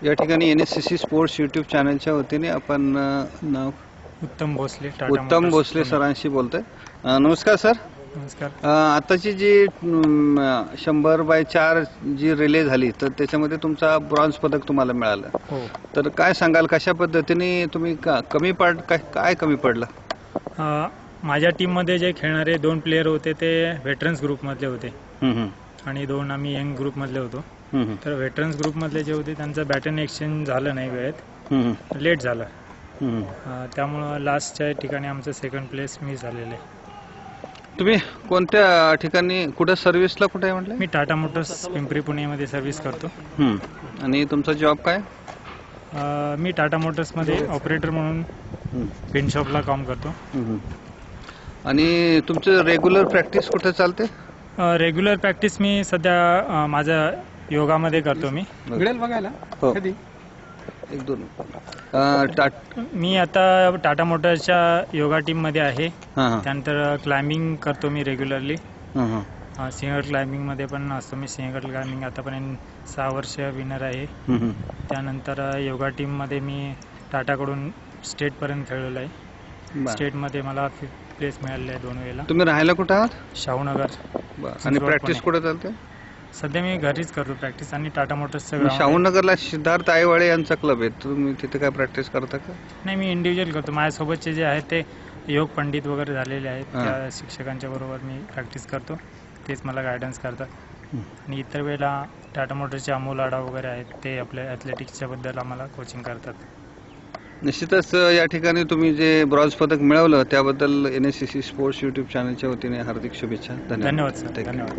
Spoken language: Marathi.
या ठिकाणी NSCC स्पोर्ट्स यूट्यूब चॅनलच्या वतीने आपण नाव उत्तम भोसले उत्तम भोसले सरांशी बोलतोय. नमस्कार सर. नमस्कार. आताची जी 100x4 जी रिले झाली तर त्याच्यामध्ये तुमचा ब्रॉन्झ पदक तुम्हाला मिळालं. हो. तर काय सांगाल, कशा पद्धतीने तुम्ही कमी काय कमी पडलं? माझ्या टीममध्ये जे खेळणारे 2 प्लेयर होते ते व्हेटरन्स ग्रुपमधले होते आणि 2 आम्ही यंग ग्रुपमधले होतो. तर व्हेटरन्स ग्रुपमधले जे होते त्यांचं बॅटन एक्सचेंज झालं नाही वेळेत, लेट झालं. त्यामुळं लास्टच्या ठिकाणी आमचं सेकंड प्लेस मिस झालेलं आहे. तुम्ही कोणत्या ठिकाणी कुठे सर्व्हिसला कुठे आहे म्हटलं? मी टाटा मोटर्स पिंपरी पुणेमध्ये सर्व्हिस करतो. आणि तुमचा जॉब काय? मी टाटा मोटर्समध्ये ऑपरेटर म्हणून पेंट शॉपला काम करतो. आणि तुमचं रेग्युलर प्रॅक्टिस कुठे चालते? रेग्युलर प्रॅक्टिस मी सध्या माझ्या योगामध्ये करतो. मी बघायला हो. एक दोन मी आता टाटा मोटर्सच्या योगा टीममध्ये आहे. त्यानंतर क्लाइम्बिंग करतो मी रेग्युलरली. सिंहगड क्लाइम्बिंगमध्ये पण असतो मी. सिंहगड क्लाइम्बिंग आतापर्यंत 6 वर्ष विनर आहे. त्यानंतर योगा टीममध्ये मी टाटाकडून स्टेटपर्यंत खेळलेलो आहे. स्टेटमध्ये मला 5th प्लेस मिळालेलं आहे 2 वेळेला. तुम्ही राहायला कुठं आहात? शाहूनगर. आणि प्रॅक्टिस कुठे चालते? सध्या मी घरीच करतो प्रॅक्टिस. आणि टाटा मोटर्सचं शाहूनगरला सिद्धार्थ आईवाळे यांचा क्लब आहे, तुम्ही तिथे काय प्रॅक्टिस करता का? नाही, मी इंडिव्हिज्युअल करतो. माझ्यासोबतचे जे आहेत ते योग पंडित वगैरे झालेले आहेत. त्या शिक्षकांच्या बरोबर मी प्रॅक्टिस करतो. तेच मला गायडन्स करतात. आणि इतर वेळेला टाटा मोटर्सचे अमोल आडा वगैरे आहेत, ते आपल्या ॲथलेटिक्सच्या बद्दल आम्हाला कोचिंग करतात. निश्चितच या ठिकाणी तुम्ही जे ब्रॉन्झ पदक मिळवलं त्याबद्दल NSCC स्पोर्ट्स यूट्यूब चॅनलच्या वतीने हार्दिक शुभेच्छा. धन्यवाद सर. धन्यवाद.